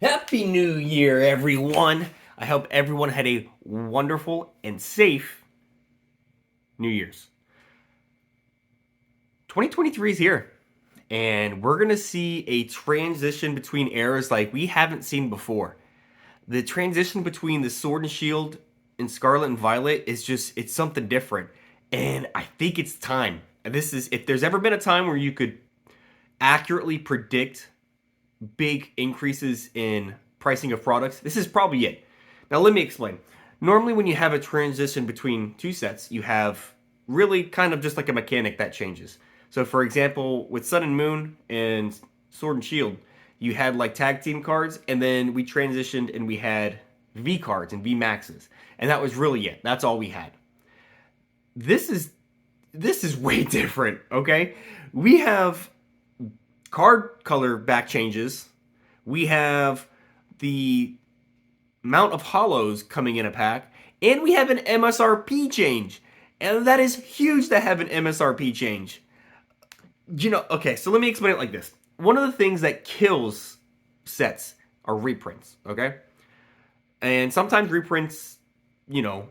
Happy New Year, everyone! I hope everyone had a wonderful and safe New Year's. 2023 is here, and we're going to see a transition between eras like we haven't seen before. The transition between the Sword and Shield and Scarlet and Violet is it's something different. And I think it's time. If there's ever been a time where you could accurately predict big increases in pricing of products, this is probably it. Now, let me explain. Normally, when you have a transition between two sets, you have really kind of just like a mechanic that changes. So, for example, with Sun and Moon and Sword and Shield, you had like tag team cards, and then we transitioned and we had V cards and V maxes, and that was really it. That's all we had. This is this is way different. Okay, we have card color back changes. We have the amount of hollows coming in a pack, and we have an MSRP change. And that is huge to have an MSRP change. Okay, so let me explain it like this. One of the things that kills sets are reprints, okay? And sometimes reprints, you know,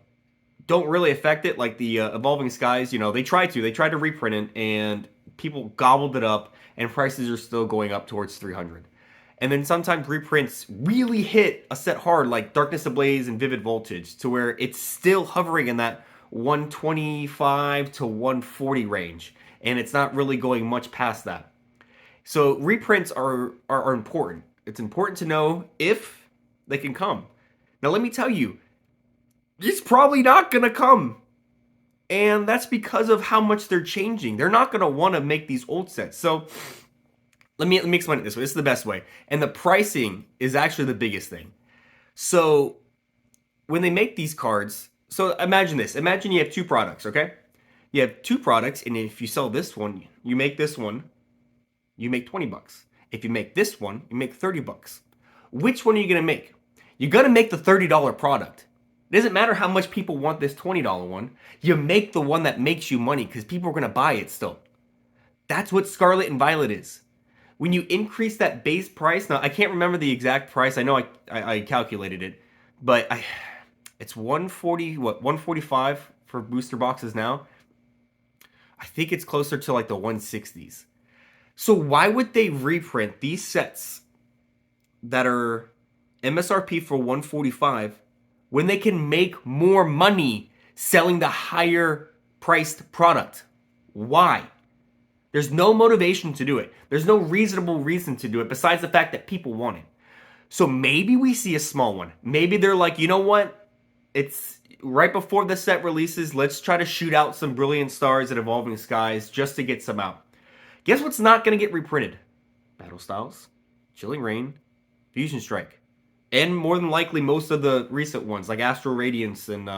don't really affect it, like the Evolving Skies, they tried to reprint it, and people gobbled it up, and prices are still going up towards 300. And then sometimes reprints really hit a set hard, like Darkness Ablaze and Vivid Voltage, to where it's still hovering in that 125 to 140 range, and it's not really going much past that. So reprints are important. It's important to know if they can come. Now let me tell you, it's probably not gonna come. And that's because of how much they're changing. They're not gonna want to make these old sets. So let me explain it this way. This is the best way. And the pricing is actually the biggest thing. So when they make these cards, so imagine this. Imagine you have two products, okay? You have two products, and if you sell this one, you make this one, you make 20 bucks. If you make this one, you make 30 bucks. Which one are you gonna make? You're gonna make the $30 product. It doesn't matter how much people want this $20 one. You make the one that makes you money because people are gonna buy it still. That's what Scarlet and Violet is. When you increase that base price, now I can't remember the exact price. I know I calculated it, but it's 140, 145 for booster boxes now. I think it's closer to like the 160s. So why would they reprint these sets that are MSRP for 145 when they can make more money selling the higher priced product? Why? There's no motivation to do it. There's no reasonable reason to do it besides the fact that people want it. So maybe we see a small one. Maybe they're like, you know what? It's right before the set releases. Let's try to shoot out some Brilliant Stars and Evolving Skies just to get some out. Guess what's not going to get reprinted? Battle Styles, Chilling Reign, Fusion Strike. And more than likely most of the recent ones like Astral Radiance and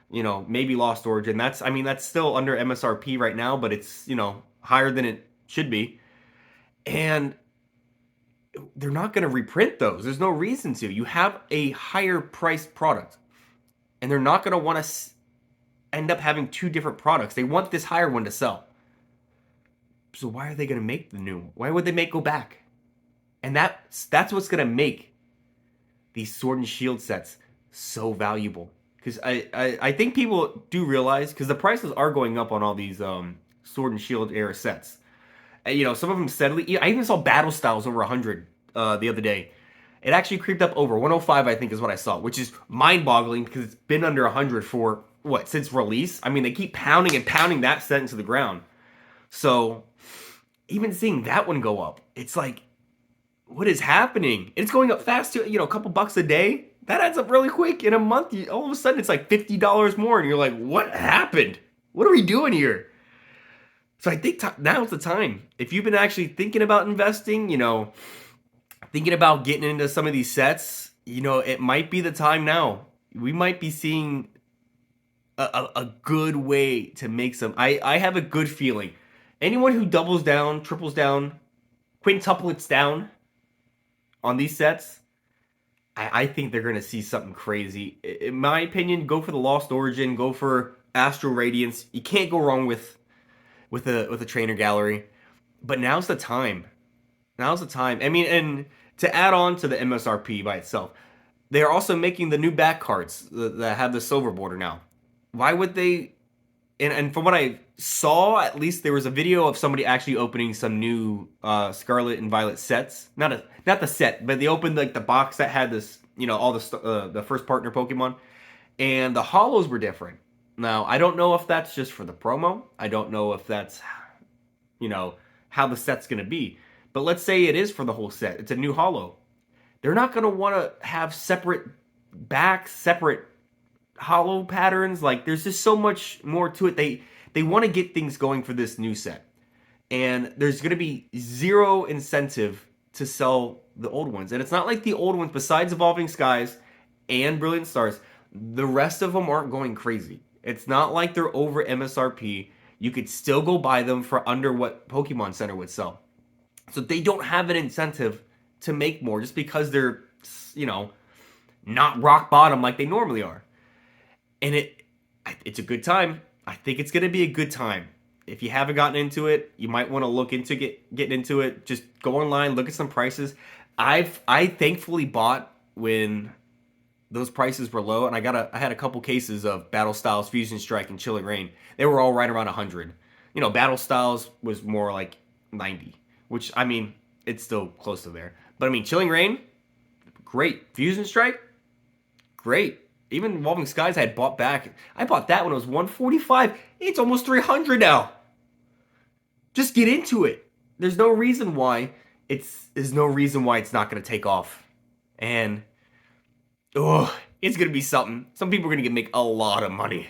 maybe Lost Origin. That's still under MSRP right now, but it's, higher than it should be. And they're not going to reprint those. There's no reason to. You have a higher priced product, and they're not going to want to end up having two different products. They want this higher one to sell. So why are they going to make the new one? Why would they go back? And that's what's going to make these Sword and Shield sets so valuable. Because I think people do realize, because the prices are going up on all these Sword and Shield era sets. Some of them steadily. I even saw Battle Styles over 100 the other day. It actually creeped up over 105, I think, is what I saw, which is mind-boggling because it's been under 100 for since release. I mean, they keep pounding and pounding that set into the ground. So even seeing that one go up, it's like, what is happening? It's going up fast too. A couple bucks a day. That adds up really quick. In a month, all of a sudden, it's like $50 more, and you're like, what happened? What are we doing here? So I think now's the time. If you've been actually thinking about investing, thinking about getting into some of these sets, it might be the time now. We might be seeing a good way to make some. I have a good feeling. Anyone who doubles down, triples down, quintuplets down on these sets, I think they're going to see something crazy. In my opinion, go for the Lost Origin, go for Astral Radiance. You can't go wrong with a trainer gallery. But now's the time. Now's the time. I mean, and to add on to the MSRP by itself. They are also making the new back cards that have the silver border now. Why would they? And from what I saw, at least there was a video of somebody actually opening some new Scarlet and Violet sets. Not the set, but they opened like the box that had this, all the first partner Pokemon, and the holos were different. Now I don't know if that's just for the promo. I don't know if that's, you know, how the set's gonna be. But let's say it is for the whole set. It's a new holo. They're not gonna want to have separate backs, separate hollow patterns. Like there's just so much more to it. They want to get things going for this new set, and there's going to be zero incentive to sell the old ones. And it's not like the old ones, besides Evolving Skies and Brilliant Stars, the rest of them aren't going crazy. It's not like they're over MSRP. You could still go buy them for under what Pokemon Center would sell. So they don't have an incentive to make more just because they're, you know, not rock bottom like they normally are. And it's a good time. I think it's going to be a good time. If you haven't gotten into it, you might want to look into getting into it. Just go online, look at some prices. I thankfully bought when those prices were low, and I had a couple cases of Battle Styles, Fusion Strike, and Chilling Reign. They were all right around 100. Battle Styles was more like 90, which I mean it's still close to there. But I mean Chilling Reign, great. Fusion Strike, great. Even Evolving Skies I had bought back. I bought that when it was 145. It's almost 300 now. Just get into it. There's no reason why there's no reason why it's not going to take off. And it's going to be something. Some people are going to make a lot of money.